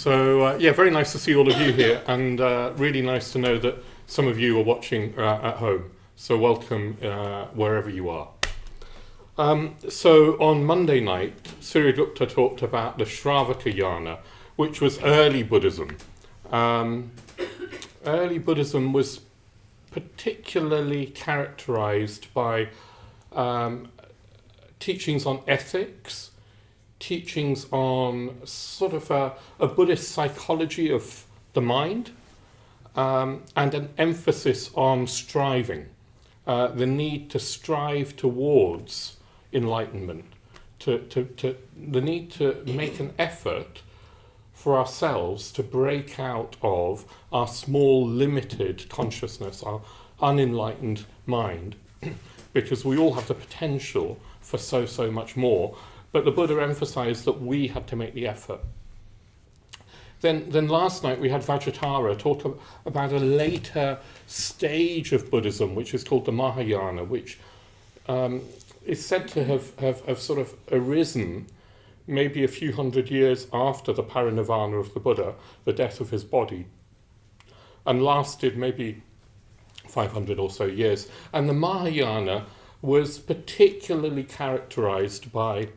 Yeah, very nice to see all of you here, and really nice to know that some of you are watching at home. So welcome wherever you are. So on Monday night, Suryagupta talked about the Vajrayana, which was early Buddhism. Early Buddhism was particularly characterized by teachings on ethics, teachings on sort of a Buddhist psychology of the mind, and an emphasis on striving, the need to strive towards enlightenment, the need to make an effort for ourselves to break out of our small, limited consciousness, our unenlightened mind, because we all have the potential for so much more. But the Buddha emphasized that we had to make the effort. Then last night we had Vajrayana talk about a later stage of Buddhism, which is called the Mahayana, which is said to have sort of arisen maybe a few hundred years after the parinirvana of the Buddha, the death of his body, and lasted maybe 500 or so years. And the Mahayana was particularly characterized by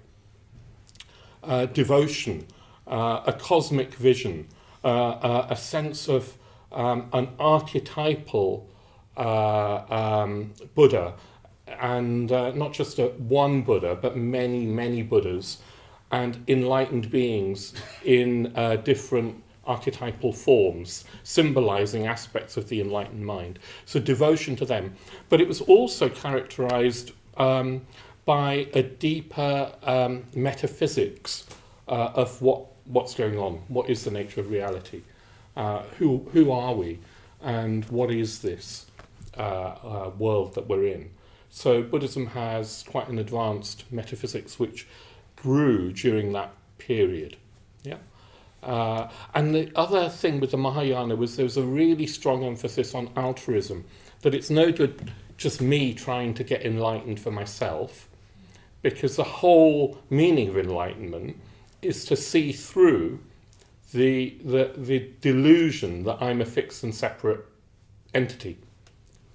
devotion, a cosmic vision, a sense of an archetypal Buddha, and not just one Buddha, but many Buddhas, and enlightened beings in different archetypal forms, symbolizing aspects of the enlightened mind. So devotion to them. But it was also characterized by a deeper metaphysics of what's going on, what is the nature of reality, who are we, and what is this world that we're in. So Buddhism has quite an advanced metaphysics which grew during that period. Yeah. And the other thing with the Mahayana was there was a really strong emphasis on altruism, that it's no good just me trying to get enlightened for myself, because the whole meaning of enlightenment is to see through the delusion that I'm a fixed and separate entity,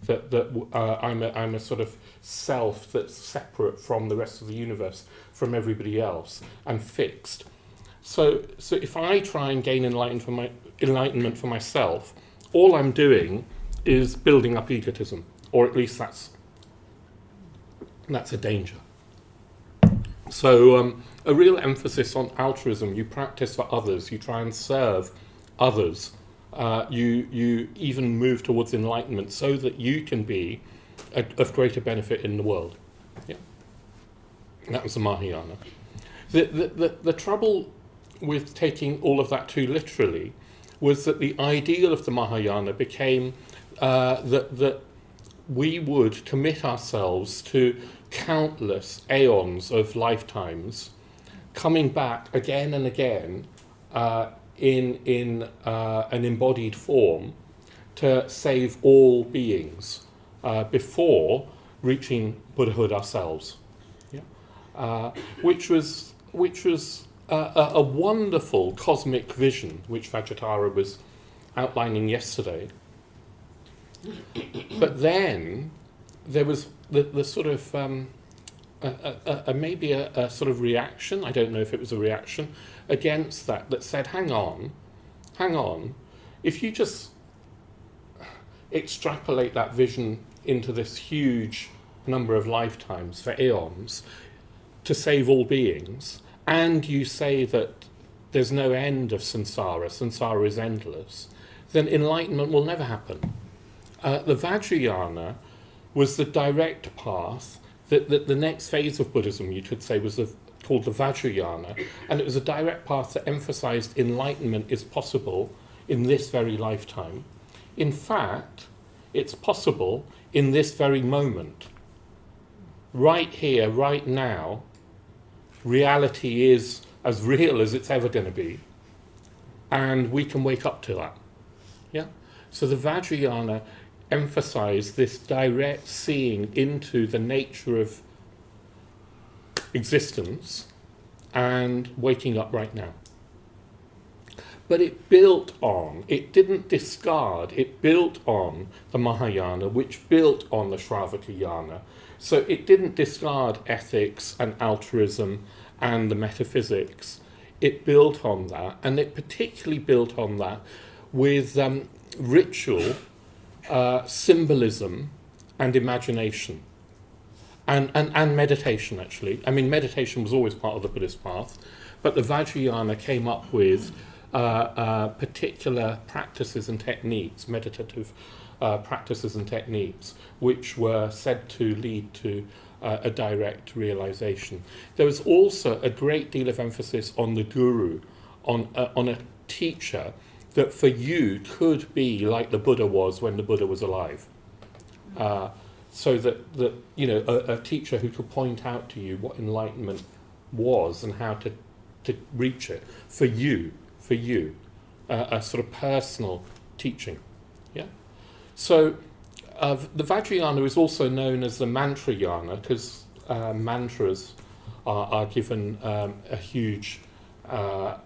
that I'm a sort of self that's separate from the rest of the universe, from everybody else, and fixed. So if I try and gain enlightenment for myself, all I'm doing is building up egotism, or at least that's a danger. So a real emphasis on altruism. You practice for others, you try and serve others, you even move towards enlightenment so that you can be of greater benefit in the world. Yeah. And that was the Mahayana. The trouble with taking all of that too literally was that the ideal of the Mahayana became that we would commit ourselves to countless aeons of lifetimes, coming back again and again in an embodied form to save all beings before reaching Buddhahood ourselves. Yeah. Which was a wonderful cosmic vision, which Vajrayana was outlining yesterday. But then there was the sort of maybe a sort of reaction, I don't know if it was a reaction, against that said, hang on, if you just extrapolate that vision into this huge number of lifetimes for eons to save all beings, and you say that there's no end of samsara is endless, then enlightenment will never happen. The Vajrayana was the direct path, that the next phase of Buddhism, you could say, was called the Vajrayana, and it was a direct path that emphasized enlightenment is possible in this very lifetime. In fact, it's possible in this very moment. Right here, right now, reality is as real as it's ever going to be, and we can wake up to that. Yeah. So the Vajrayana emphasized this direct seeing into the nature of existence and waking up right now. But it didn't discard, it built on the Mahayana, which built on the Shravakayana. So it didn't discard ethics and altruism and the metaphysics. It built on that, and it particularly built on that with ritual, symbolism, and imagination. And meditation, actually. I mean, meditation was always part of the Buddhist path, but the Vajrayana came up with particular practices and techniques, meditative practices and techniques, which were said to lead to a direct realization. There was also a great deal of emphasis on the guru, on a teacher that for you could be like the Buddha was when the Buddha was alive. So that you know, a teacher who could point out to you what enlightenment was and how to reach it for you, a sort of personal teaching. Yeah. So the Vajrayana is also known as the Mantrayana because mantras are given a huge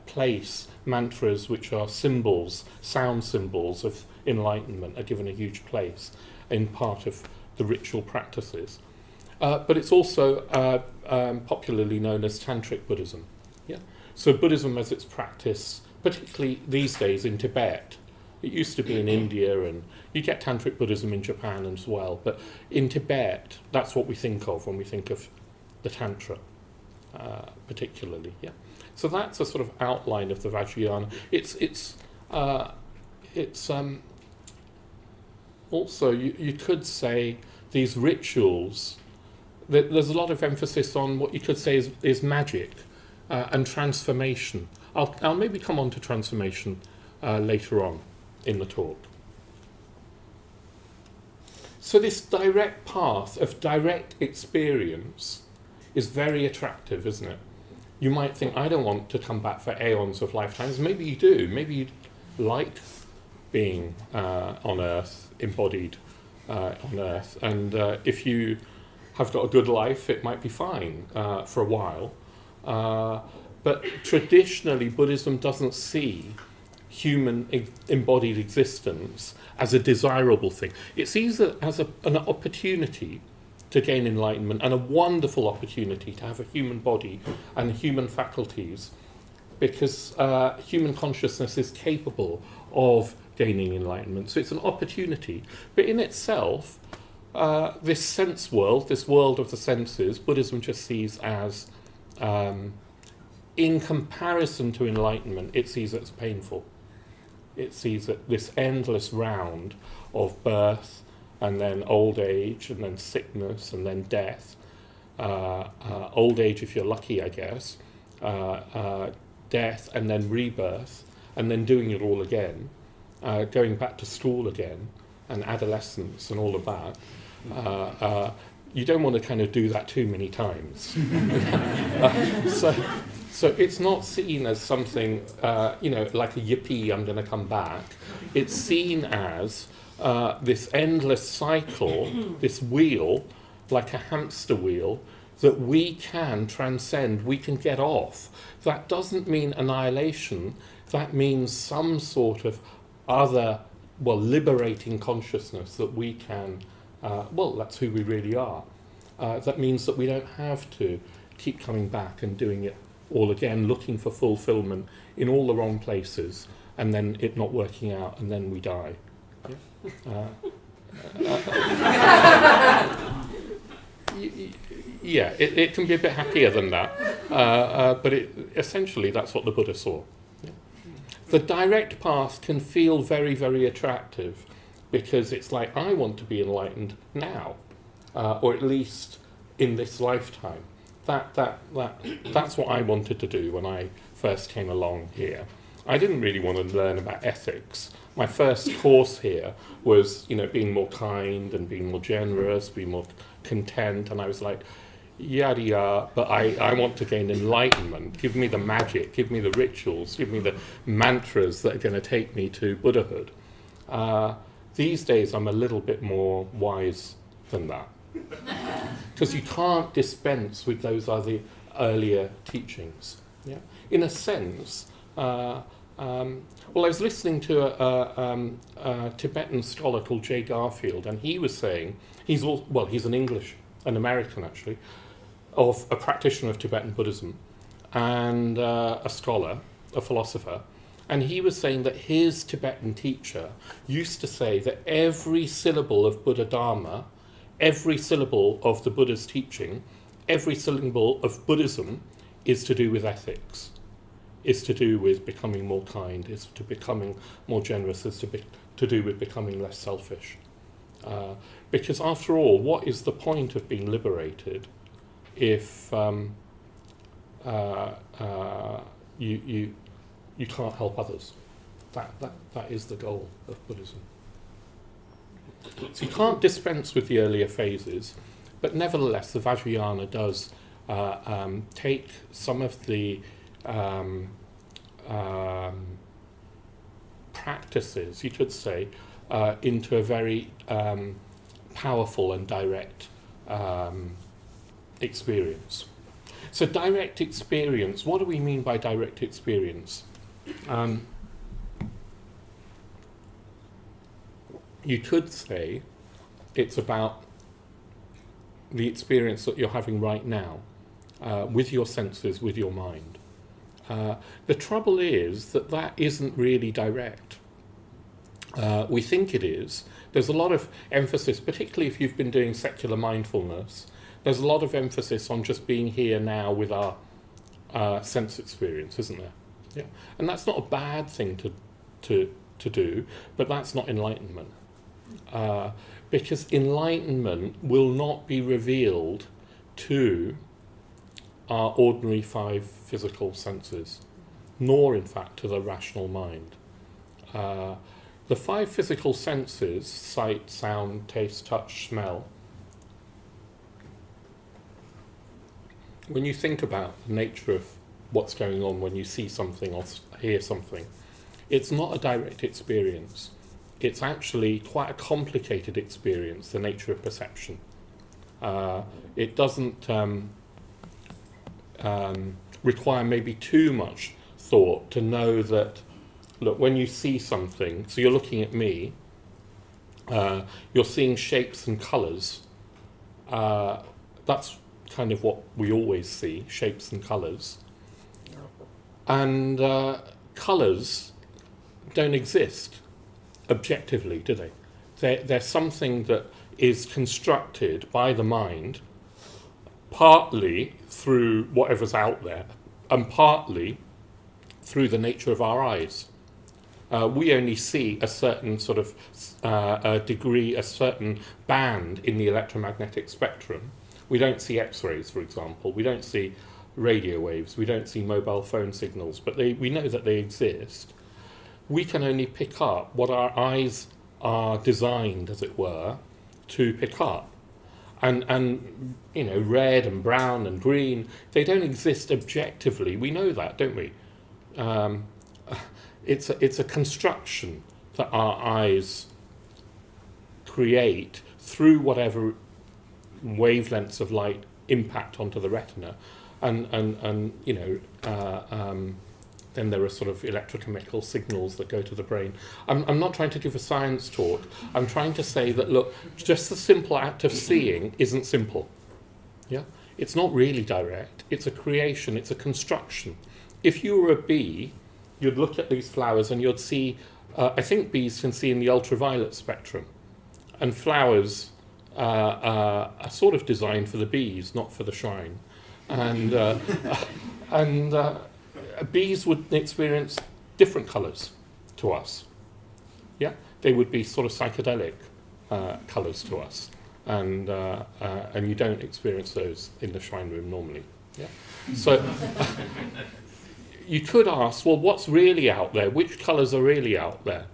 place. Mantras, which are symbols, sound symbols of enlightenment, are given a huge place in part of the ritual practices. But it's also popularly known as Tantric Buddhism. Yeah? So Buddhism as its practice, particularly these days in Tibet. It used to be in India, and you get Tantric Buddhism in Japan as well. But in Tibet, that's what we think of when we think of the Tantra, particularly. Yeah. So that's a sort of outline of the Vajrayana. It's also, you could say these rituals, there's a lot of emphasis on what you could say is magic and transformation. I'll maybe come on to transformation later on in the talk. So this direct path of direct experience is very attractive, isn't it? You might think, I don't want to come back for aeons of lifetimes. Maybe you do. Maybe you'd like being on Earth, embodied on Earth, and if you have got a good life, it might be fine for a while. But traditionally, Buddhism doesn't see human embodied existence as a desirable thing. It sees it as an opportunity to gain enlightenment and a wonderful opportunity to have a human body and human faculties, because human consciousness is capable of gaining enlightenment. So it's an opportunity. But in itself, this sense world, this world of the senses, Buddhism just sees as, in comparison to enlightenment, it sees it as painful. It sees it, this endless round of birth, and then old age, and then sickness, and then death. Old age, if you're lucky, I guess. Death, and then rebirth, and then doing it all again. Going back to school again, and adolescence, and all of that. You don't want to kind of do that too many times. So it's not seen as something, like a yippee, I'm going to come back. It's seen as this endless cycle, this wheel, like a hamster wheel, that we can transcend, we can get off. That doesn't mean annihilation, that means some sort of other, liberating consciousness that we can, that's who we really are. That means that we don't have to keep coming back and doing it all again, looking for fulfillment in all the wrong places, and then it not working out, and then we die. It can be a bit happier than that, but essentially that's what the Buddha saw. The direct path can feel very, very attractive because it's like, I want to be enlightened now, or at least in this lifetime. That's what I wanted to do when I first came along here. I didn't really want to learn about ethics. My first course here was, being more kind and being more generous, being more content, and I was like, yada yada, but I want to gain enlightenment. Give me the magic, give me the rituals, give me the mantras that are going to take me to Buddhahood. These days I'm a little bit more wise than that. Because you can't dispense with those other earlier teachings. Yeah? In a sense, Well, I was listening to a Tibetan scholar called Jay Garfield, and he was saying, he's an American actually, of a practitioner of Tibetan Buddhism, and a scholar, a philosopher, and he was saying that his Tibetan teacher used to say that every syllable of Buddha Dharma, every syllable of the Buddha's teaching, every syllable of Buddhism is to do with ethics, is to do with becoming more kind, is to becoming more generous, is to do with becoming less selfish. Because after all, what is the point of being liberated if you can't help others? That is the goal of Buddhism. So you can't dispense with the earlier phases, but nevertheless the Vajrayana does take some of the practices, you could say, into a very powerful and direct experience. So direct experience, what do we mean by direct experience? You could say it's about the experience that you're having right now, with your senses, with your mind. The trouble is that isn't really direct. We think it is. There's a lot of emphasis, particularly if you've been doing secular mindfulness, there's a lot of emphasis on just being here now with our sense experience, isn't there? Yeah. And that's not a bad thing to do, but that's not enlightenment. Because enlightenment will not be revealed to our ordinary 5 physical senses, nor in fact to the rational mind. The 5 physical senses, sight, sound, taste, touch, smell, when you think about the nature of what's going on when you see something or hear something, it's not a direct experience. It's actually quite a complicated experience, the nature of perception. It doesn't require maybe too much thought to know that, look, when you see something, so you're looking at me, you're seeing shapes and colours. That's kind of what we always see, shapes and colours. And colours don't exist objectively, do they? They're something that is constructed by the mind, partly through whatever's out there, and partly through the nature of our eyes. We only see a certain sort of degree, a certain band in the electromagnetic spectrum. We don't see X-rays, for example. We don't see radio waves. We don't see mobile phone signals, but we know that they exist. We can only pick up what our eyes are designed, as it were, to pick up. And you know, red and brown and green, they don't exist objectively. We know that, don't we? It's a construction that our eyes create through whatever wavelengths of light impact onto the retina, and you know, then there are sort of electrochemical signals that go to the brain. I'm not trying to give a science talk. I'm trying to say that, look, just the simple act of seeing isn't simple. Yeah, it's not really direct. It's a creation. It's a construction. If you were a bee, you'd look at these flowers and you'd see. I think bees can see in the ultraviolet spectrum, and flowers are sort of designed for the bees, not for the shrine, and bees would experience different colours to us. Yeah, they would be sort of psychedelic colours to us, and you don't experience those in the shrine room normally. Yeah, so you could ask, well, what's really out there? Which colours are really out there?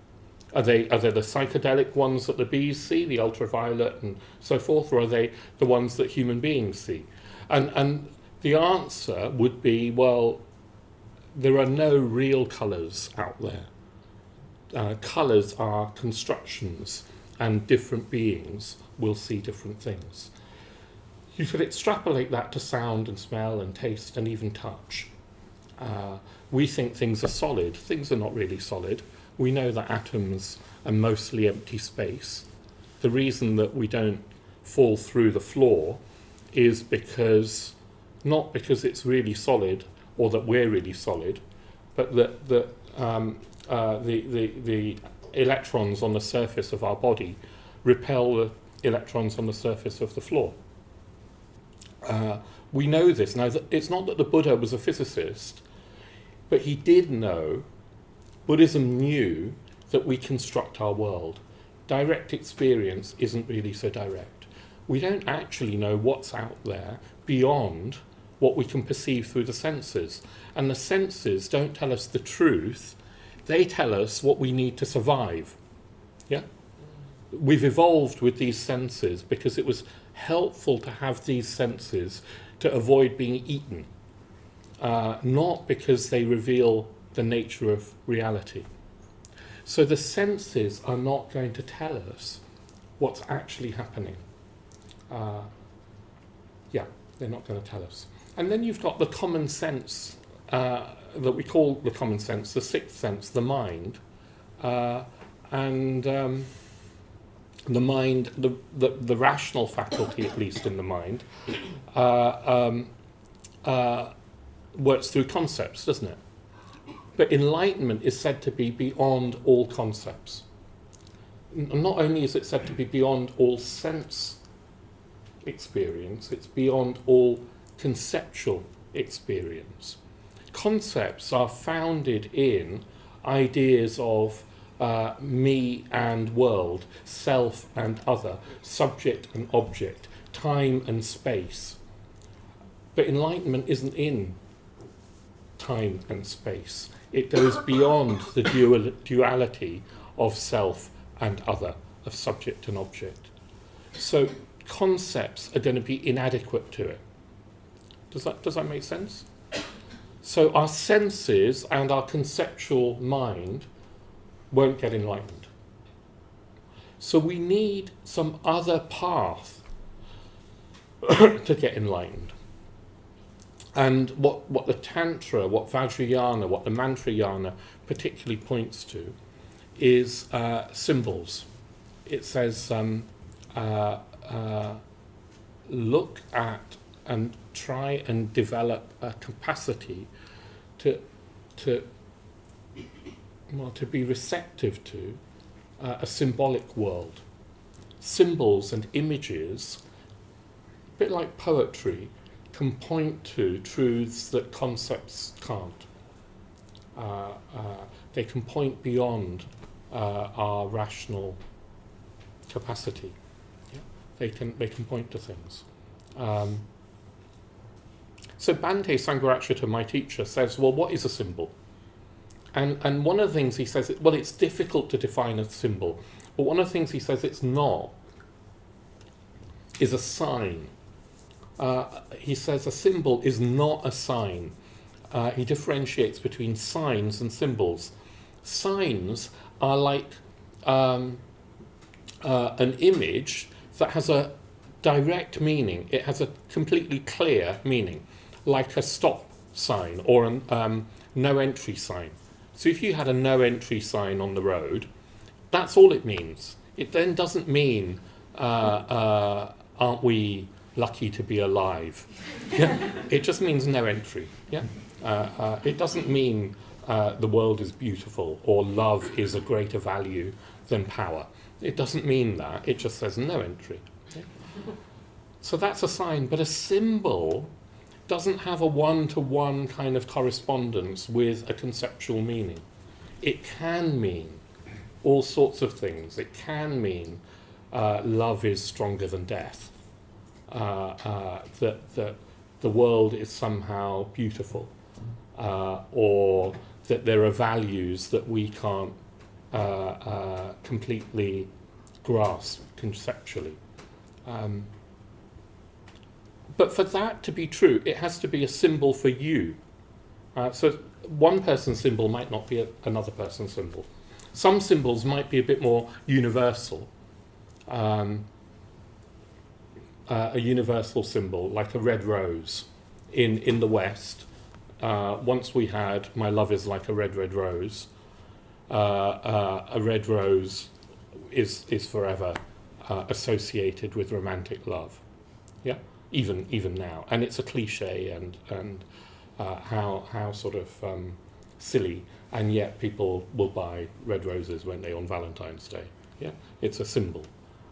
Are they the psychedelic ones that the bees see, the ultraviolet and so forth, or are they the ones that human beings see? And the answer would be, well, there are no real colours out there. Colours are constructions, and different beings will see different things. You could extrapolate that to sound and smell and taste and even touch. We think things are solid. Things are not really solid. We know that atoms are mostly empty space. The reason that we don't fall through the floor is not because it's really solid or that we're really solid, but that the electrons on the surface of our body repel the electrons on the surface of the floor. We know this. Now, it's not that the Buddha was a physicist, but he did know, Buddhism knew, that we construct our world. Direct experience isn't really so direct. We don't actually know what's out there beyond what we can perceive through the senses. And the senses don't tell us the truth, they tell us what we need to survive. Yeah? We've evolved with these senses because it was helpful to have these senses to avoid being eaten, not because they reveal the nature of reality. So the senses are not going to tell us what's actually happening. They're not going to tell us. And then you've got the common sense that we call the common sense, the sixth sense, the mind. And the mind, the rational faculty, at least in the mind, works through concepts, doesn't it? But enlightenment is said to be beyond all concepts. Not only is it said to be beyond all sense experience, it's beyond all conceptual experience. Concepts are founded in ideas of me and world, self and other, subject and object, time and space. But enlightenment isn't in time and space. It goes beyond the duality of self and other, of subject and object. So concepts are going to be inadequate to it. Does that make sense? So our senses and our conceptual mind won't get enlightened. So we need some other path to get enlightened. And what the Tantra, what Vajrayana, what the Mantrayana particularly points to is symbols. It says, look at and try and develop a capacity to be receptive to a symbolic world. Symbols and images, a bit like poetry, can point to truths that concepts can't. They can point beyond our rational capacity. Yeah? They can point to things. So Bhante Sangharakshita, my teacher, says, well, what is a symbol? And one of the things he says, well, it's difficult to define a symbol, but one of the things he says it's not is a sign. He says a symbol is not a sign. He differentiates between signs and symbols. Signs are like an image that has a direct meaning. It has a completely clear meaning, like a stop sign or a no entry sign. So if you had a no entry sign on the road, that's all it means. It then doesn't mean, aren't we lucky to be alive? Yeah? It just means no entry. Yeah? It doesn't mean the world is beautiful or love is a greater value than power. It doesn't mean that. It just says no entry. Yeah? So that's a sign. But a symbol doesn't have a one-to-one kind of correspondence with a conceptual meaning. It can mean all sorts of things. It can mean love is stronger than death. That the world is somehow beautiful, or that there are values that we can't completely grasp conceptually. But for that to be true, it has to be a symbol for you. So one person's symbol might not be another person's symbol. Some symbols might be a bit more universal. A universal symbol, like a red rose in the West, once we had "My love is like a red, red rose," a red rose is forever associated with romantic love. Yeah, even now, and it's a cliche, and how sort of silly, and yet people will buy red roses, won't they, on Valentine's Day? Yeah, it's a symbol,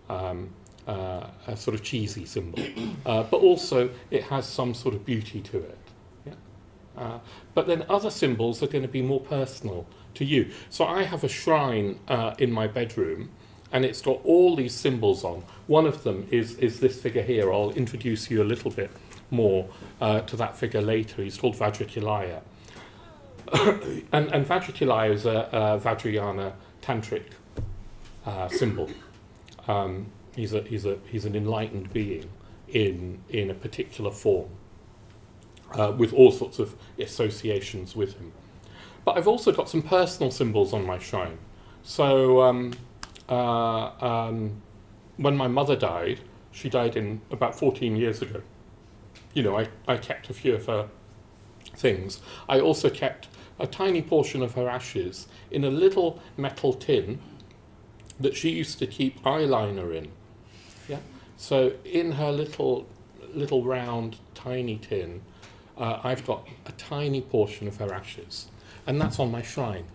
a sort of cheesy symbol, but also it has some sort of beauty to it. Yeah, but then other symbols are going to be more personal to you. So I have a shrine in my bedroom, and it's got all these symbols on. One of them is this figure here. I'll introduce you a little bit more to that figure later. He's called Vajrayana. and Vajrayana is a Vajrayana tantric symbol. He's an enlightened being in a particular form, with all sorts of associations with him. But I've also got some personal symbols on my shrine. So when my mother died, she died in about 14 years ago. You know, I kept a few of her things. I also kept a tiny portion of her ashes in a little metal tin that she used to keep eyeliner in. Yeah. So in her little round tiny tin, I've got a tiny portion of her ashes, and that's on my shrine.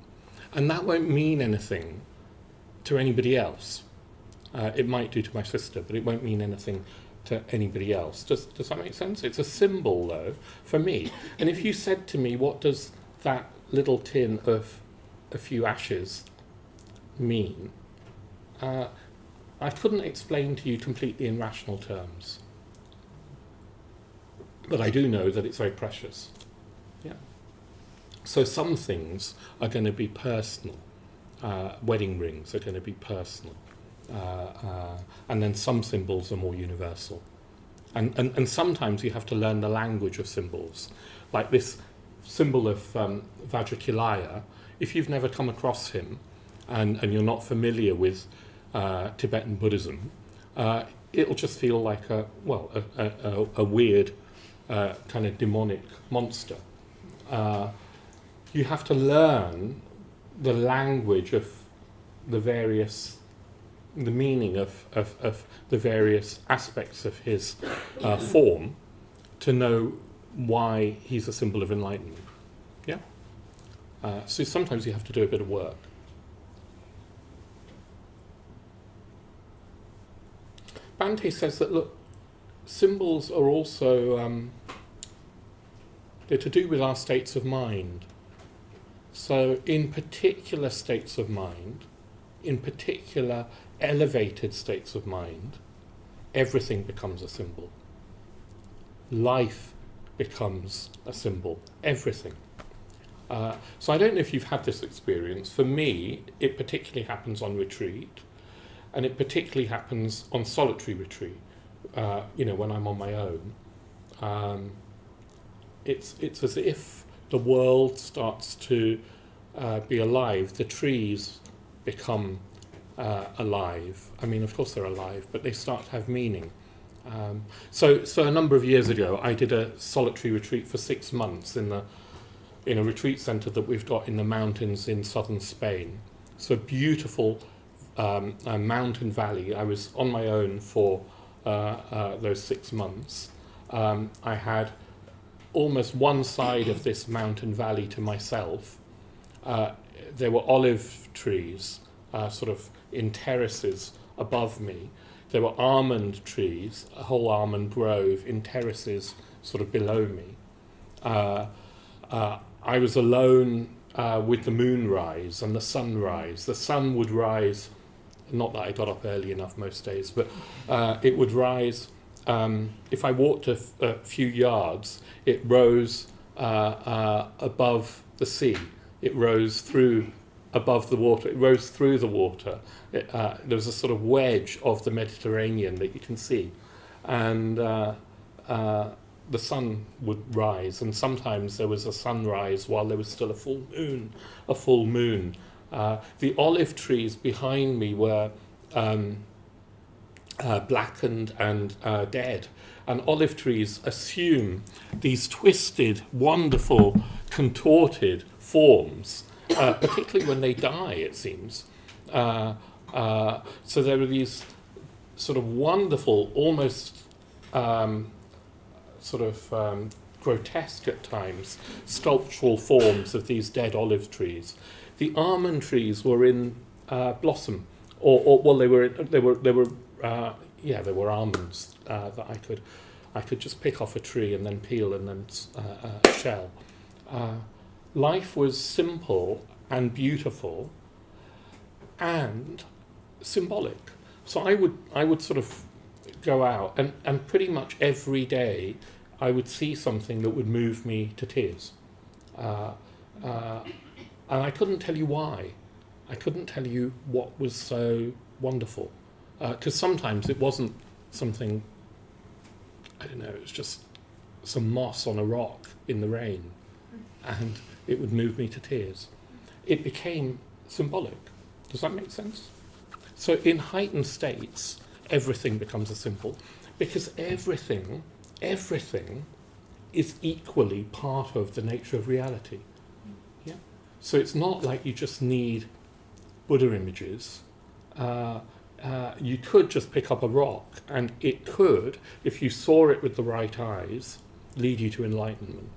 And that won't mean anything to anybody else. It might do to my sister, but it won't mean anything to anybody else. Does that make sense? It's a symbol, though, for me. And if you said to me, what does that little tin of a few ashes mean? I couldn't explain to you completely in rational terms. But I do know that it's very precious. Yeah. So some things are going to be personal. Wedding rings are going to be personal. And then some symbols are more universal. And sometimes you have to learn the language of symbols. Like this symbol of Vajrayana, if you've never come across him and you're not familiar with Tibetan Buddhism, it'll just feel like a weird kind of demonic monster. You have to learn the language of the meaning of the various aspects of his form to know why he's a symbol of enlightenment. Yeah? So sometimes you have to do a bit of work. Bhante says that, look, symbols are also they're to do with our states of mind. So in particular states of mind, in particular elevated states of mind, everything becomes a symbol. Life becomes a symbol. Everything. So I don't know if you've had this experience. For me, it particularly happens on retreat, and it particularly happens on solitary retreat. When I'm on my own. It's as if the world starts to be alive. The trees become alive. I mean, of course they're alive, but they start to have meaning. So a number of years ago, I did a solitary retreat for 6 months in a retreat centre that we've got in the mountains in southern Spain. It's a beautiful mountain valley. I was on my own for those 6 months. I had almost one side of this mountain valley to myself. There were olive trees sort of in terraces above me. There were almond trees, a whole almond grove in terraces sort of below me. I was alone with the moonrise and the sunrise. The sun would rise, not that I got up early enough most days, but it would rise. If I walked a few yards, it rose above the sea. It rose above the water. It rose through the water. There was a sort of wedge of the Mediterranean that you can see. And the sun would rise, and sometimes there was a sunrise while there was still a full moon. The olive trees behind me were blackened and dead. And olive trees assume these twisted, wonderful, contorted forms, particularly when they die, it seems. So there are these sort of wonderful, almost grotesque at times, sculptural forms of these dead olive trees. The almond trees were in blossom, or they were almonds that I could just pick off a tree and then peel and then shell. Life was simple and beautiful and symbolic. So I would sort of go out and pretty much every day I would see something that would move me to tears. And I couldn't tell you why. I couldn't tell you what was so wonderful. Because sometimes it wasn't something, I don't know, it was just some moss on a rock in the rain, and it would move me to tears. It became symbolic. Does that make sense? So in heightened states, everything becomes a symbol, because everything is equally part of the nature of reality. Yeah. So it's not like you just need Buddha images. You could just pick up a rock, and it could, if you saw it with the right eyes, lead you to enlightenment.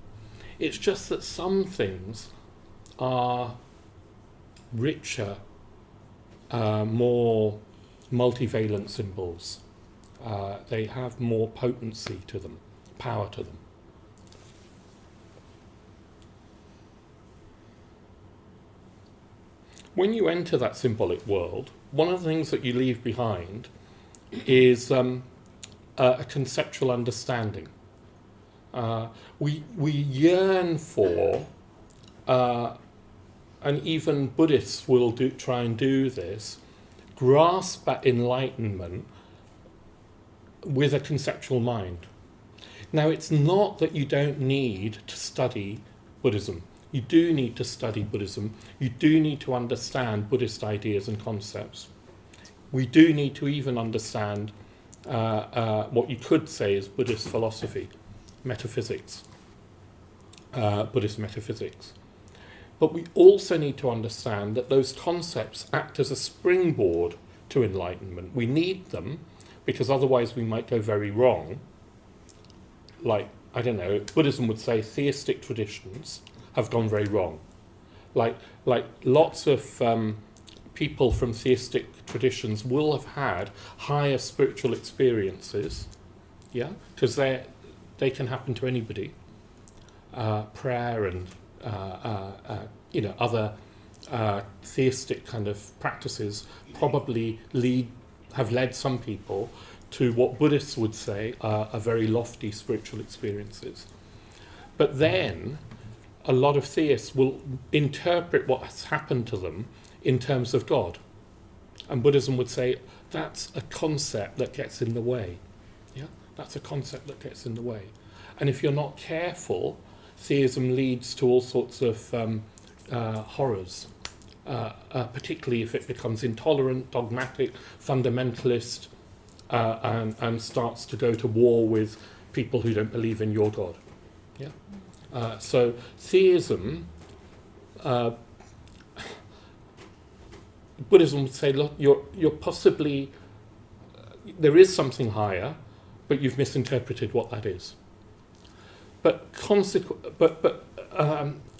It's just that some things are richer, more multivalent symbols. They have more potency to them, power to them. When you enter that symbolic world, one of the things that you leave behind is a conceptual understanding. We yearn for, and even Buddhists will try and do this, grasp at enlightenment with a conceptual mind. Now, it's not that you don't need to study Buddhism. You do need to study Buddhism. You do need to understand Buddhist ideas and concepts. We do need to even understand what you could say is Buddhist philosophy, metaphysics, Buddhist metaphysics. But we also need to understand that those concepts act as a springboard to enlightenment. We need them because otherwise we might go very wrong. Like, I don't know, Buddhism would say theistic traditions have gone very wrong. Like lots of people from theistic traditions will have had higher spiritual experiences, yeah, because they can happen to anybody. Prayer and other theistic kind of practices probably have led some people to what Buddhists would say are very lofty spiritual experiences. But then a lot of theists will interpret what has happened to them in terms of God. And Buddhism would say that's a concept that gets in the way. Yeah, that's a concept that gets in the way. And if you're not careful, theism leads to all sorts of horrors, particularly if it becomes intolerant, dogmatic, fundamentalist, and starts to go to war with people who don't believe in your God. Yeah. So theism, Buddhism would say, look, you're possibly, there is something higher, but you've misinterpreted what that is. But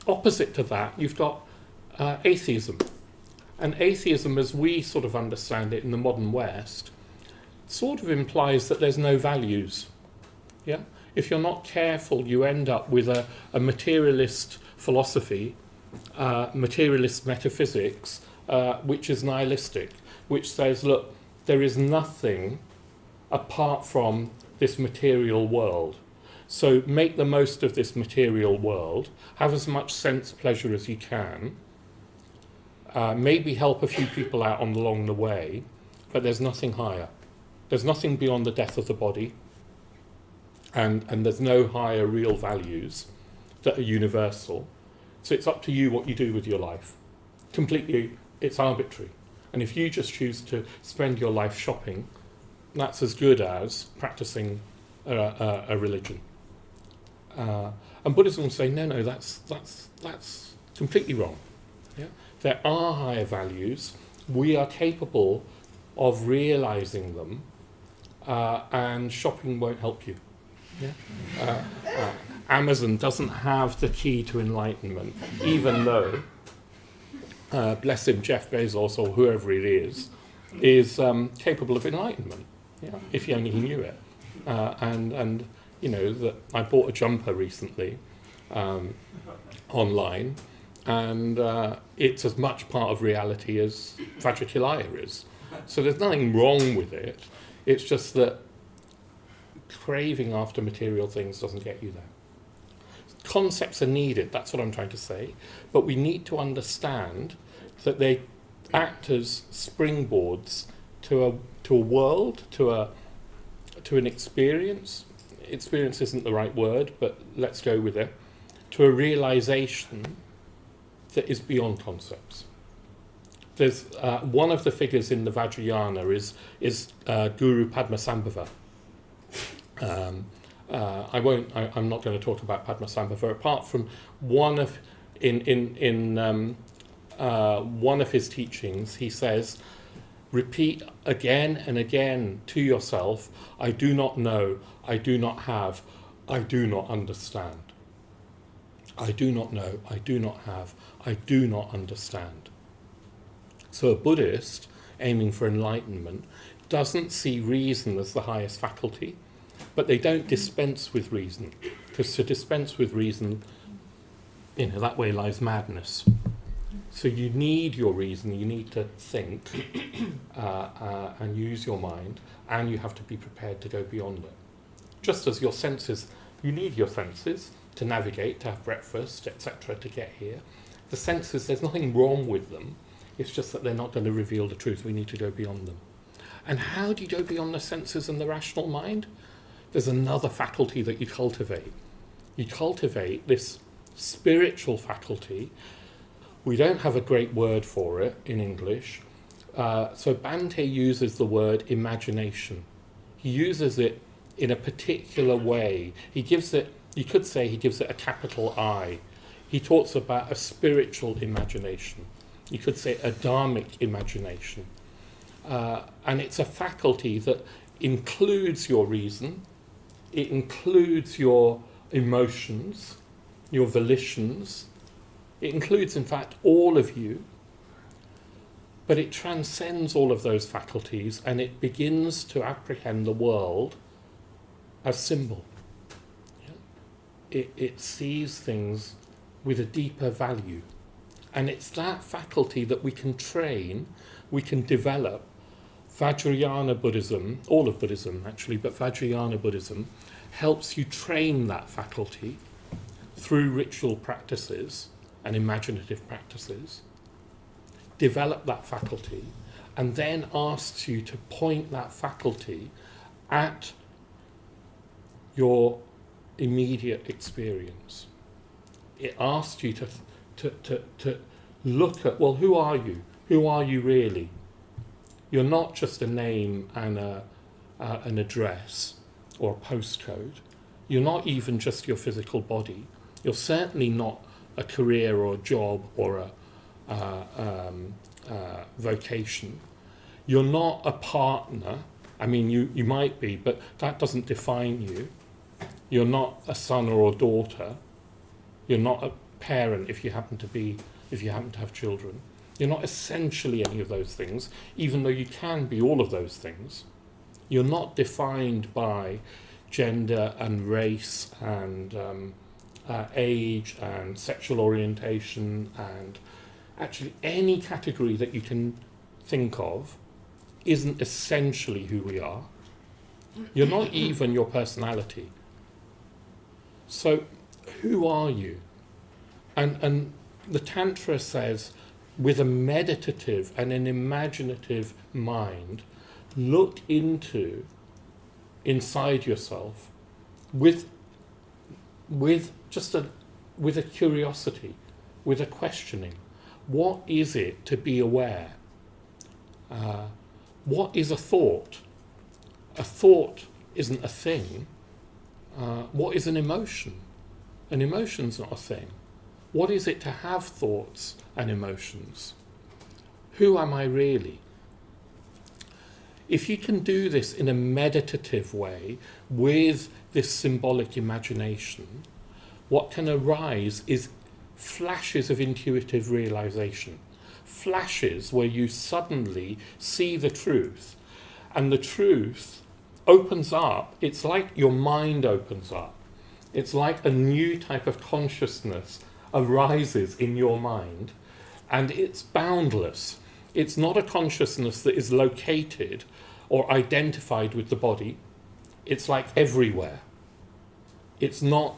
opposite to that, you've got atheism. And atheism, as we sort of understand it in the modern West, sort of implies that there's no values. Yeah? If you're not careful, you end up with a materialist philosophy, materialist metaphysics, which is nihilistic, which says, look, there is nothing apart from this material world. So make the most of this material world, have as much sense pleasure as you can, maybe help a few people out along the way, but there's nothing higher. There's nothing beyond the death of the body, and there's no higher real values that are universal. So it's up to you what you do with your life. Completely, it's arbitrary. And if you just choose to spend your life shopping, that's as good as practicing a religion. And Buddhism will say, no, that's completely wrong. Yeah? There are higher values. We are capable of realizing them, and shopping won't help you. Yeah? Amazon doesn't have the key to enlightenment, even though, bless him, Jeff Bezos or whoever it is capable of enlightenment. Yeah? If he only knew it. And you know, that I bought a jumper recently online, and it's as much part of reality as Vajrayana is. So there's nothing wrong with it. It's just that craving after material things doesn't get you there. Concepts are needed, that's what I'm trying to say, but we need to understand that they act as springboards to a world, to an experience. Experience isn't the right word, but let's go with it. To a realization that is beyond concepts. There's one of the figures in the Vajrayana is Guru Padmasambhava. I'm not going to talk about Padmasambhava apart from one of one of his teachings. He says, repeat again and again to yourself, I do not know, I do not have, I do not understand. I do not know, I do not have, I do not understand. So a Buddhist aiming for enlightenment doesn't see reason as the highest faculty, but they don't dispense with reason, because to dispense with reason, that way lies madness. So you need your reason, you need to think and use your mind, and you have to be prepared to go beyond it. Just as your senses, you need your senses to navigate, to have breakfast, etc., to get here. The senses, there's nothing wrong with them, it's just that they're not going to reveal the truth. We need to go beyond them. And how do you go beyond the senses and the rational mind? There's another faculty that you cultivate. You cultivate this spiritual faculty. We don't have a great word for it in English. So Bhante uses the word imagination. He uses it in a particular way. He gives it, you could say he gives it a capital I. He talks about a spiritual imagination. You could say a dharmic imagination. And it's a faculty that includes your reason, it includes your emotions, your volitions, it includes, in fact, all of you, but it transcends all of those faculties and it begins to apprehend the world as symbol. Yeah? It sees things with a deeper value. And it's that faculty that we can train, we can develop. Vajrayana Buddhism, all of Buddhism actually, but Vajrayana Buddhism helps you train that faculty through ritual practices and imaginative practices, develop that faculty, and then asks you to point that faculty at your immediate experience. It asks you to look at, well, who are you? Who are you really? You're not just a name and an address or a postcode. You're not even just your physical body. You're certainly not a career or a job or a vocation. You're not a partner. I mean, you might be, but that doesn't define you. You're not a son or a daughter. You're not a parent if you happen to have children. You're not essentially any of those things, even though you can be all of those things. You're not defined by gender and race and age and sexual orientation, and actually any category that you can think of isn't essentially who we are. You're not even your personality. So who are you? And the Tantra says, with a meditative and an imaginative mind, look inside yourself with a curiosity, with a questioning. What is it to be aware? What is a thought? A thought isn't a thing. What is an emotion? An emotion's not a thing. What is it to have thoughts and emotions? Who am I really? If you can do this in a meditative way with this symbolic imagination, what can arise is flashes of intuitive realization. Flashes where you suddenly see the truth, and the truth opens up. It's like your mind opens up. It's like a new type of consciousness arises in your mind, and it's boundless. It's not a consciousness that is located or identified with the body. It's like everywhere. It's not,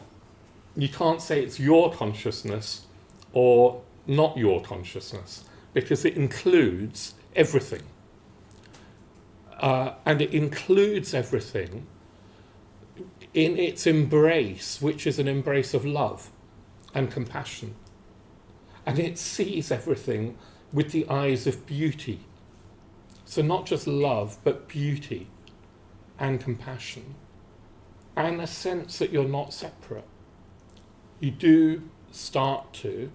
you can't say it's your consciousness or not your consciousness, because it includes everything. And it includes everything in its embrace, which is an embrace of love and compassion. And it sees everything with the eyes of beauty. So not just love, but beauty and compassion. And a sense that you're not separate. You do start to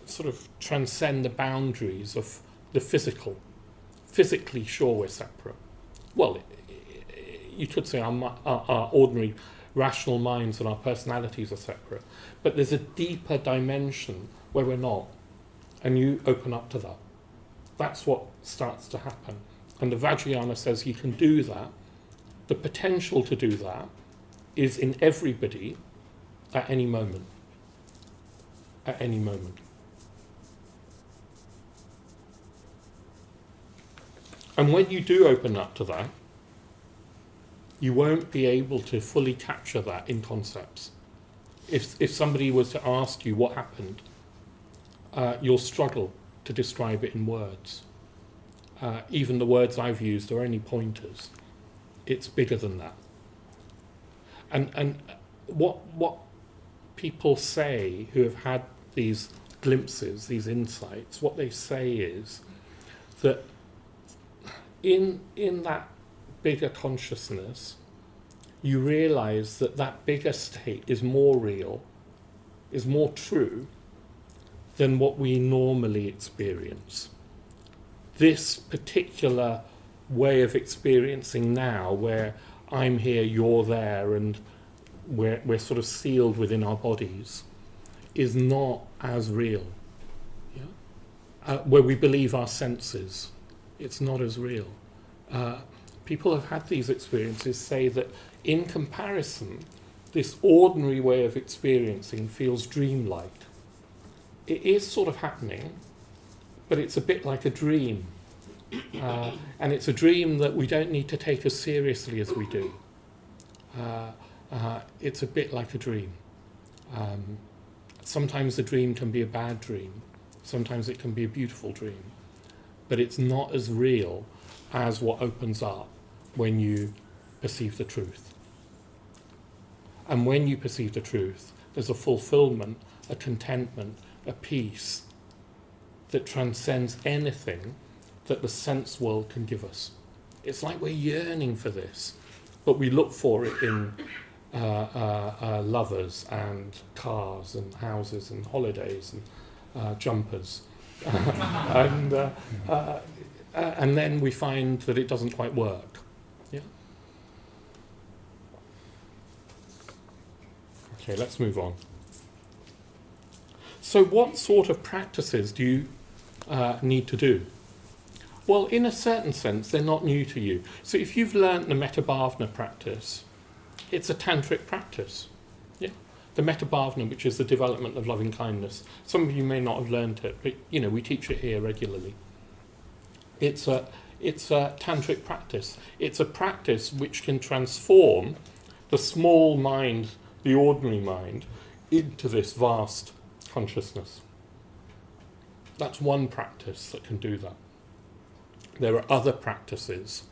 sort of transcend the boundaries of the physical. Physically, sure, we're separate. Well, you could say our ordinary rational minds and our personalities are separate. But there's a deeper dimension where we're not. And you open up to that. That's what starts to happen. And the Vajrayana says you can do that. The potential to do that is in everybody at any moment. At any moment. And when you do open up to that, you won't be able to fully capture that in concepts. If somebody was to ask you what happened, you'll struggle to describe it in words. Even the words I've used are only pointers. It's bigger than that. And what people say who have had these glimpses, these insights, what they say is that in that bigger consciousness, you realize that that bigger state is more real, is more true than what we normally experience. This particular way of experiencing now, where I'm here, you're there, and we're sort of sealed within our bodies, is not as real. Yeah? Where we believe our senses, it's not as real. People have had these experiences say that in comparison, this ordinary way of experiencing feels dreamlike. It is sort of happening, but it's a bit like a dream. And it's a dream that we don't need to take as seriously as we do. It's a bit like a dream. Sometimes the dream can be a bad dream. Sometimes it can be a beautiful dream. But it's not as real as what opens up when you perceive the truth. And when you perceive the truth, there's a fulfillment, a contentment, a peace that transcends anything that the sense world can give us. It's like we're yearning for this, but we look for it in lovers and cars and houses and holidays and jumpers. And then we find that it doesn't quite work. Yeah. Okay, let's move on. So what sort of practices do you need to do? Well, in a certain sense, they're not new to you. So if you've learnt the Metta-bhavana practice, it's a tantric practice. Yeah. The Metta-bhavana, which is the development of loving kindness. Some of you may not have learnt it, but we teach it here regularly. It's a tantric practice. It's a practice which can transform the small mind, the ordinary mind, into this vast consciousness. That's one practice that can do that. There are other practices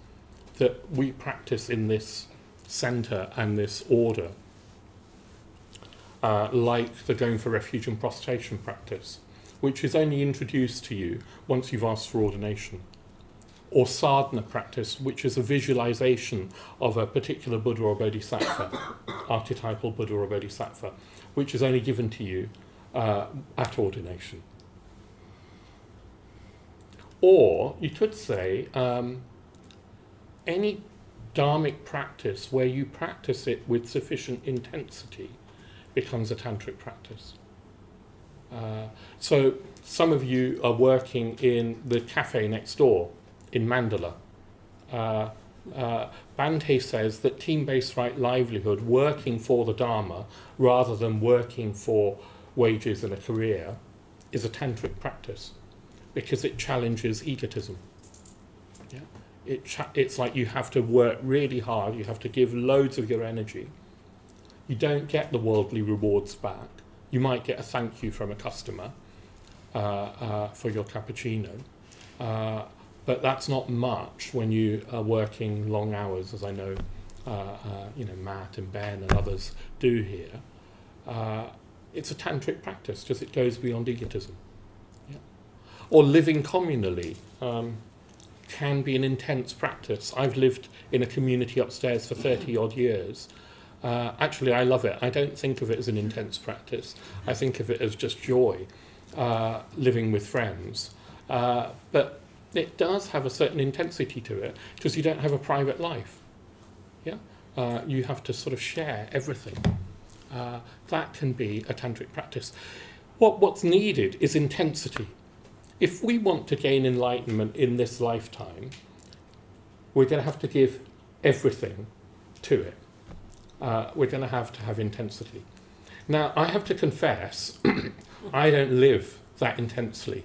that we practice in this centre and this order, like the going for refuge and prostration practice, which is only introduced to you once you've asked for ordination. or sadhana practice, which is a visualization of a particular Buddha or Bodhisattva, archetypal Buddha or Bodhisattva, which is only given to you at ordination. Or you could say any dharmic practice where you practice it with sufficient intensity becomes a tantric practice. So some of you are working in the cafe next door in Mandala. Bhante says that team-based right livelihood, working for the Dharma rather than working for wages and a career, is a tantric practice because it challenges egotism. Yeah? It's like you have to work really hard, you have to give loads of your energy. You don't get the worldly rewards back. You might get a thank you from a customer for your cappuccino, but that's not much when you are working long hours, as I know, Matt and Ben and others do here. It's a tantric practice because it goes beyond egotism. Yeah. Or living communally can be an intense practice. I've lived in a community upstairs for 30 odd years. Actually, I love it. I don't think of it as an intense practice. I think of it as just joy, living with friends. But it does have a certain intensity to it because you don't have a private life. Yeah, you have to sort of share everything. That can be a tantric practice. What's needed is intensity. If we want to gain enlightenment in this lifetime, we're going to have to give everything to it. We're going to have intensity. Now, I have to confess, I don't live that intensely.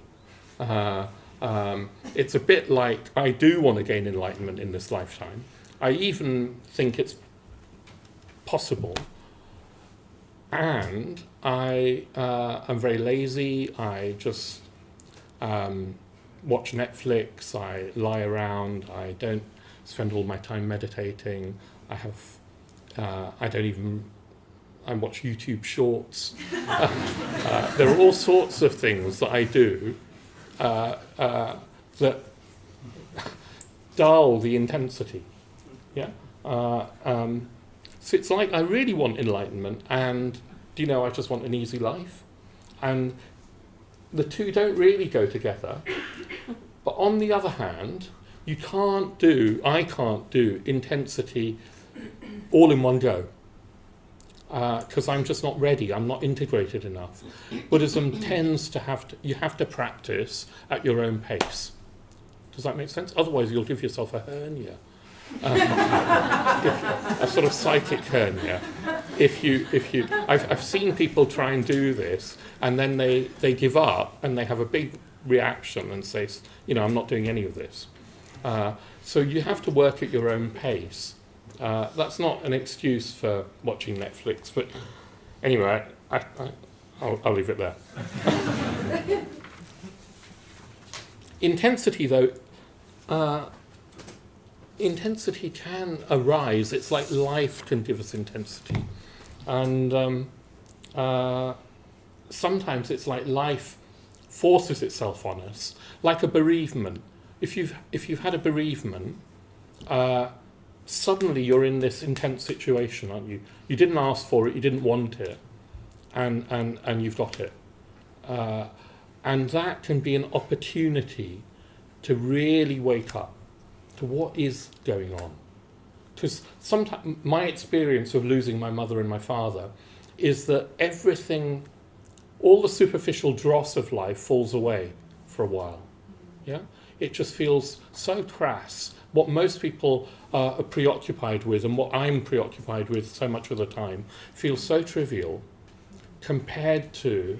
It's a bit like I do want to gain enlightenment in this lifetime. I even think it's possible. And I am very lazy. I just watch Netflix. I lie around. I don't spend all my time meditating. I watch YouTube shorts. There are all sorts of things that I do that dull the intensity. Yeah. So it's like I really want enlightenment, and I just want an easy life, and the two don't really go together. But on the other hand, I can't do intensity all in one go, because I'm just not ready. I'm not integrated enough. Buddhism tends to you have to practice at your own pace. Does that make sense? Otherwise, you'll give yourself a hernia, a sort of psychic hernia. I've seen people try and do this, and then they give up, and they have a big reaction and say, I'm not doing any of this. So you have to work at your own pace. That's not an excuse for watching Netflix, but anyway, I'll leave it there. Intensity, though, intensity can arise. It's like life can give us intensity, and sometimes it's like life forces itself on us, like a bereavement. If you've had a bereavement, suddenly you're in this intense situation, aren't you? You didn't ask for it, you didn't want it, and you've got it. And that can be an opportunity to really wake up to what is going on. Because sometimes my experience of losing my mother and my father is that everything, all the superficial dross of life falls away for a while. Yeah? It just feels so crass. What most people are preoccupied with, and what I'm preoccupied with so much of the time, feels so trivial compared to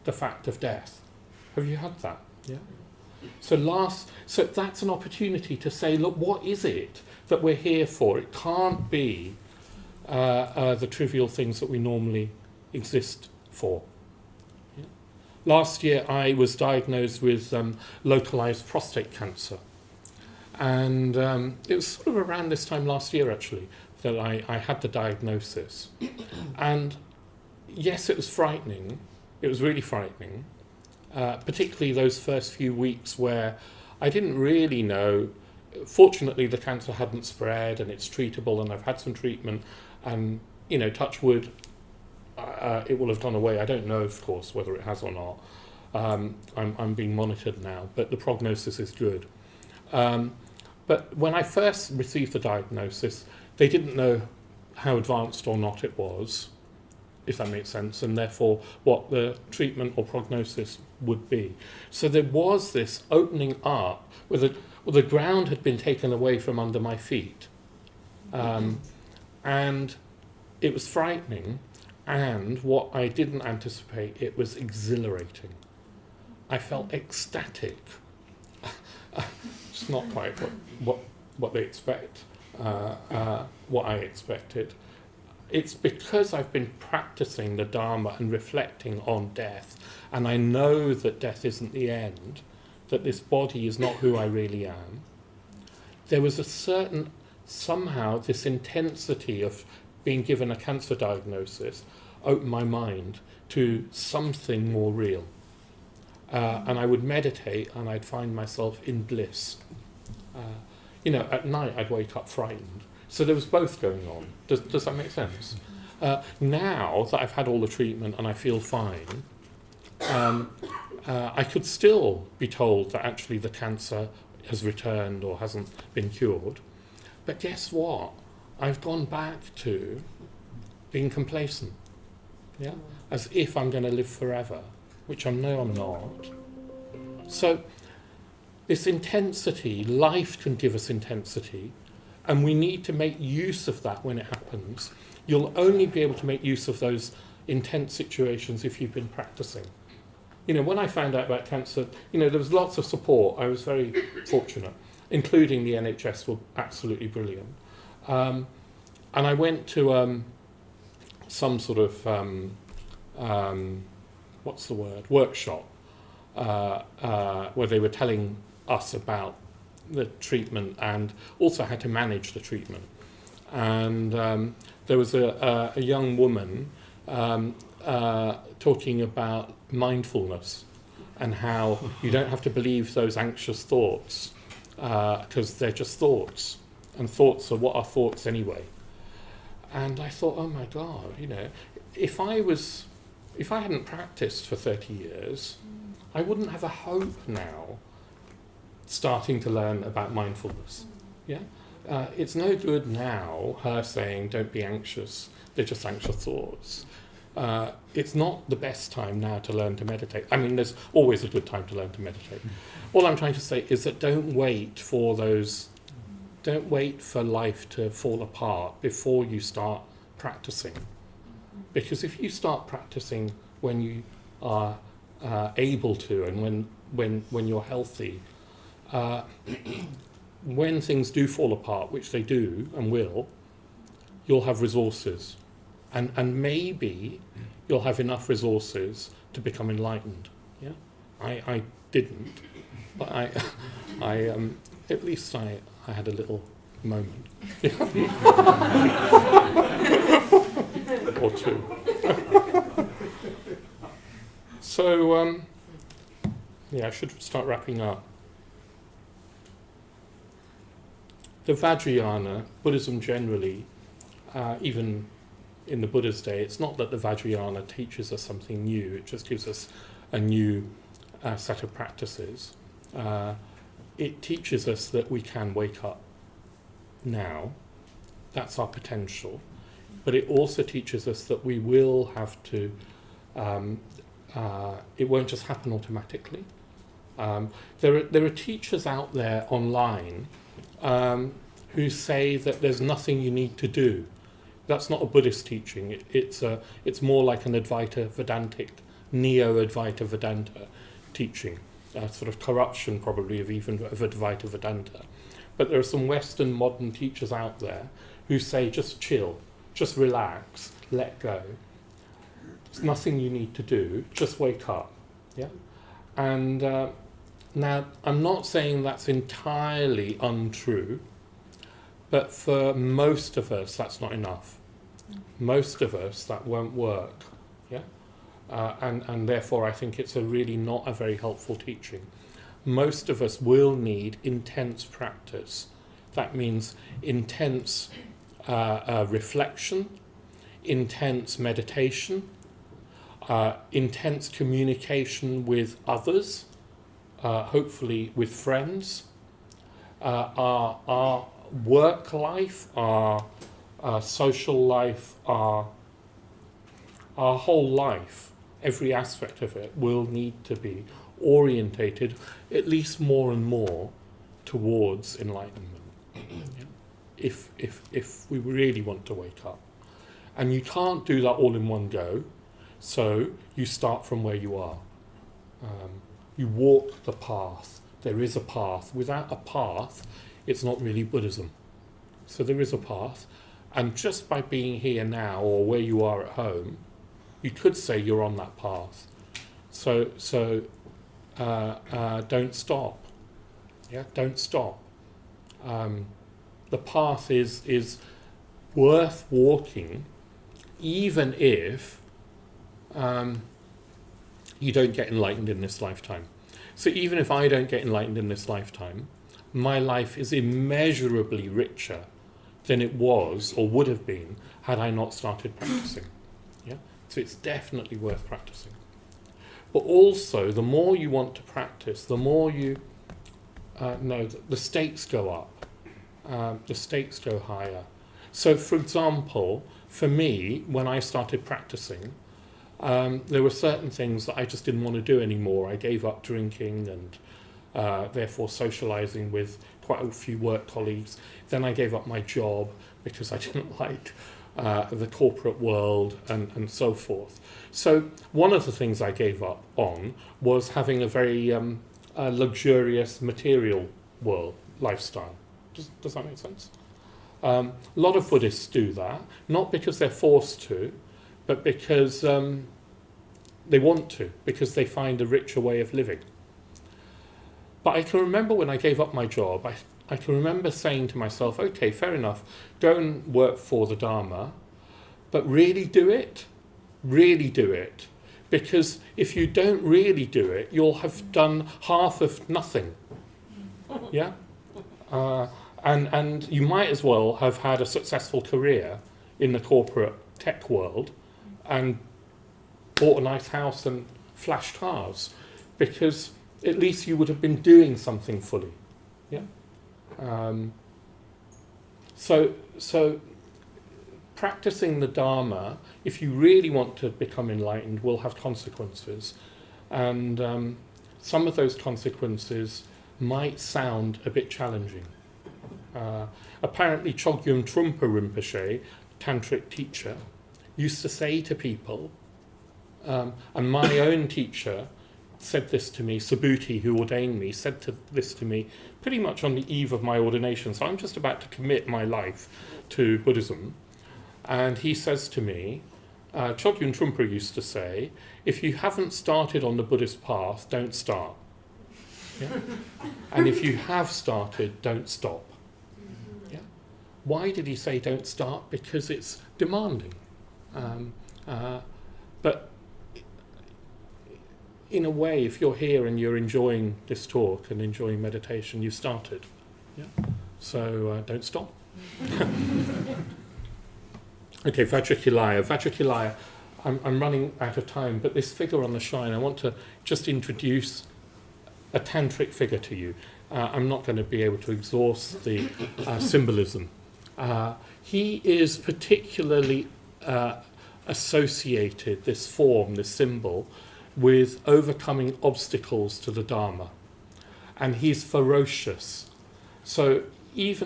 the fact of death. Have you had that? Yeah. So that's an opportunity to say, look, what is it that we're here for? It can't be the trivial things that we normally exist for. Yeah. Last year, I was diagnosed with localized prostate cancer. And it was sort of around this time last year, actually, that I had the diagnosis. And yes, it was frightening. It was really frightening, particularly those first few weeks where I didn't really know. Fortunately, the cancer hadn't spread and it's treatable, and I've had some treatment, and touch wood, it will have gone away. I don't know, of course, whether it has or not. I'm being monitored now, but the prognosis is good. But when I first received the diagnosis, they didn't know how advanced or not it was, if that makes sense, and therefore what the treatment or prognosis would be. So there was this opening up where the ground had been taken away from under my feet. And it was frightening, and what I didn't anticipate, it was exhilarating. I felt ecstatic. It's not quite what they expect, what I expected. It's because I've been practicing the Dharma and reflecting on death, and I know that death isn't the end, that this body is not who I really am. There was somehow this intensity of being given a cancer diagnosis opened my mind to something more real. And I would meditate and I'd find myself in bliss. At night I'd wake up frightened. So there was both going on. Does that make sense? Now that I've had all the treatment and I feel fine, I could still be told that actually the cancer has returned or hasn't been cured. But guess what? I've gone back to being complacent, as if I'm going to live forever, which I know I'm not. So this intensity, life can give us intensity, and we need to make use of that when it happens. You'll only be able to make use of those intense situations if you've been practicing. When I found out about cancer, there was lots of support. I was very fortunate, including the NHS were absolutely brilliant. And I went to some sort of, workshop, where they were telling us about the treatment and also how to manage the treatment. And there was a young woman talking about mindfulness and how you don't have to believe those anxious thoughts because they're just thoughts, and thoughts are what are thoughts anyway. And I thought, oh my God, if I hadn't practiced for 30 years, I wouldn't have a hope now starting to learn about mindfulness. It's no good now her saying don't be anxious, they're just anxious thoughts. It's not the best time now to learn to meditate. I mean, there's always a good time to learn to meditate. All I'm trying to say is that don't wait for life to fall apart before you start practicing. Because if you start practicing when you are able to and when you're healthy, when things do fall apart, which they do and will, you'll have resources. And maybe you'll have enough resources to become enlightened. I didn't, but I at least I had a little moment. Or two. So, I should start wrapping up. The Vajrayana, Buddhism generally, even in the Buddha's day, it's not that the Vajrayana teaches us something new, it just gives us a new set of practices. It teaches us that we can wake up now, that's our potential, but it also teaches us that we will have to, it won't just happen automatically. There are teachers out there online who say that there's nothing you need to do. That's not a Buddhist teaching. It's more like an Advaita Vedantic, Neo-Advaita Vedanta teaching, sort of corruption probably of Advaita Vedanta. But there are some Western modern teachers out there who say just chill, just relax, let go. There's nothing you need to do, just wake up. And now, I'm not saying that's entirely untrue, but for most of us, that's not enough. Most of us, that won't work. And therefore, I think it's really not a very helpful teaching. most of us will need intense practice. That means intense reflection, intense meditation, intense communication with others, hopefully with friends. Our work life, our social life, our whole life, every aspect of it will need to be orientated at least more and more towards enlightenment. If we really want to wake up. And you can't do that all in one go, so you start from where you are. You walk the path. There is a path. Without a path, it's not really Buddhism. So there is a path, and just by being here now or where you are at home, you could say you're on that path. So don't stop. Yeah, don't stop. The path is worth walking, even if you don't get enlightened in this lifetime. So even if I don't get enlightened in this lifetime, my life is immeasurably richer than it was or would have been had I not started practicing. Yeah? So it's definitely worth practicing. But also, the more you want to practice, the more you know that the stakes go up. The stakes go higher. So, for example, for me, when I started practicing, there were certain things that I just didn't want to do anymore. I gave up drinking and therefore socializing with quite a few work colleagues. Then I gave up my job because I didn't like the corporate world and so forth. So one of the things I gave up on was having a very luxurious material world lifestyle. Does that make sense? A lot of Buddhists do that, not because they're forced to, but because they want to, because they find a richer way of living. But I can remember when I gave up my job, I can remember saying to myself, okay, fair enough, go and work for the Dharma, but really do it. Really do it. Because if you don't really do it, you'll have done half of nothing. Yeah? And you might as well have had a successful career in the corporate tech world and bought a nice house and flashed cars, because at least you would have been doing something fully. Yeah. So practicing the Dharma, if you really want to become enlightened, will have consequences, and some of those consequences might sound a bit challenging. Apparently, Chogyam Trungpa Rinpoche, tantric teacher, used to say to people, and my own teacher said this to me, Subhuti, who ordained me, said this to me pretty much on the eve of my ordination. So I'm just about to commit my life to Buddhism. And he says to me, Chogyam Trungpa used to say, if you haven't started on the Buddhist path, don't start. Yeah? And if you have started, don't stop. Yeah? Why did he say don't start? Because it's demanding. But in a way, if you're here and you're enjoying this talk and enjoying meditation, you've started. Yeah? So don't stop. Okay, Vajrayana. Vajrayana, I'm running out of time, but this figure on the shrine, I want to just introduce a tantric figure to you. I'm not going to be able to exhaust the symbolism. He is particularly associated, this form, this symbol, with overcoming obstacles to the Dharma. And he's ferocious. So his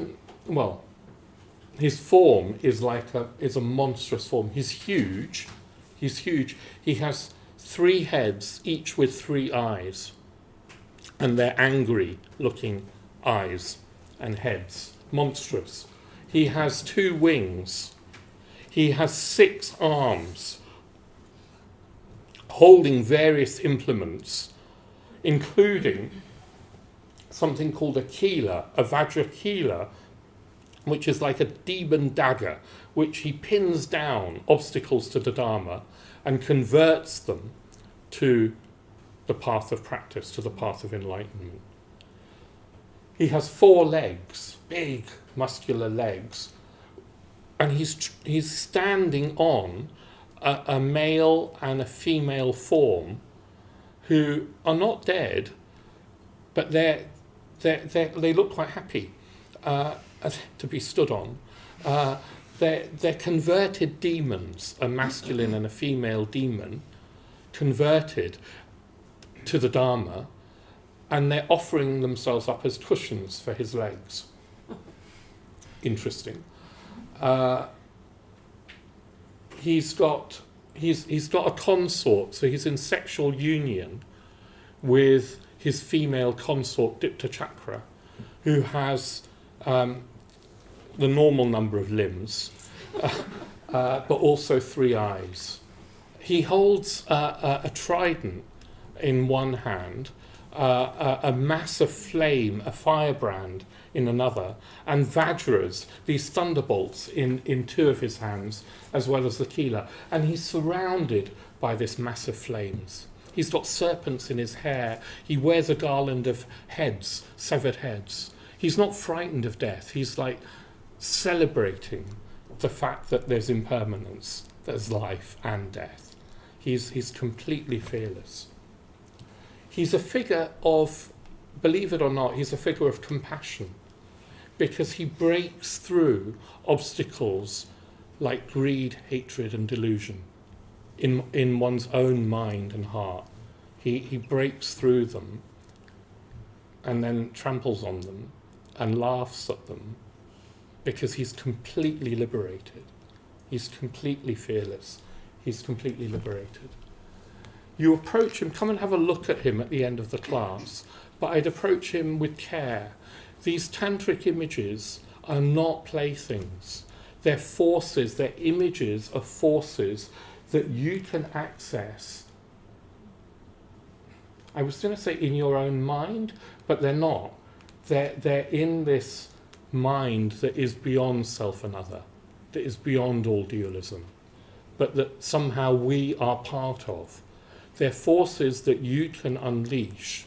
form is is a monstrous form. He's huge. He has 3 heads, each with 3 eyes. And they're angry looking eyes and heads. Monstrous. He has 2 wings. He has 6 arms, holding various implements, including something called a kila, a Vajra kila, which is like a demon dagger, which he pins down obstacles to the Dharma and converts them to the path of practice, to the path of enlightenment. He has 4 legs, big muscular legs, and he's standing on a male and a female form who are not dead, but they look quite happy to be stood on. They're converted demons, a masculine and a female demon, converted to the Dharma, and they're offering themselves up as cushions for his legs. Interesting. He's got a consort, so he's in sexual union with his female consort Dipta Chakra, who has the normal number of limbs, but also 3 eyes. He holds a trident in one hand, a mass of flame, a firebrand in another, and Vajras, these thunderbolts, in 2 of his hands, as well as the Kila. And he's surrounded by this mass of flames. He's got serpents in his hair. He wears a garland of heads, severed heads. He's not frightened of death. He's like celebrating the fact that there's impermanence, there's life and death. He's completely fearless. He's a figure of, believe it or not, he's a figure of compassion, because he breaks through obstacles like greed, hatred, and delusion in one's own mind and heart. He breaks through them and then tramples on them and laughs at them, because he's completely liberated. He's completely fearless. He's completely liberated. You approach him, come and have a look at him at the end of the class, but I'd approach him with care. These tantric images are not playthings. They're forces, they're images of forces that you can access. I was going to say in your own mind, but they're not. They're in this mind that is beyond self and other, that is beyond all dualism, but that somehow we are part of. They're forces that you can unleash.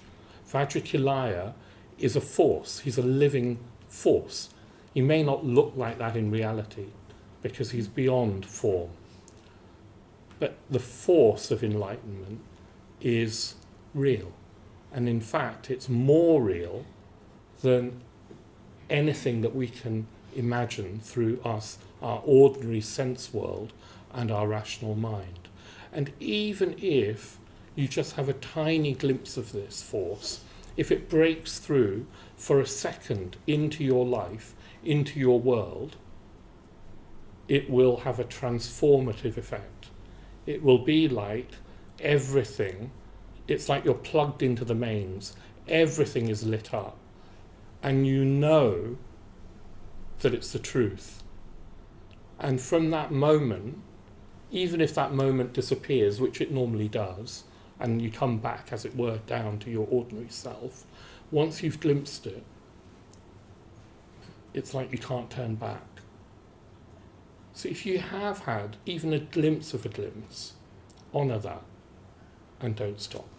Vajrayana is a force. He's a living force. He may not look like that in reality because he's beyond form. But the force of enlightenment is real. And in fact, it's more real than anything that we can imagine through our ordinary sense world and our rational mind. And even if you just have a tiny glimpse of this force, if it breaks through for a second into your life, into your world, it will have a transformative effect. It will be like everything, it's like you're plugged into the mains, everything is lit up, and you know that it's the truth. And from that moment, even if that moment disappears, which it normally does, and you come back, as it were, down to your ordinary self, once you've glimpsed it, it's like you can't turn back. So if you have had even a glimpse of a glimpse, honour that and don't stop.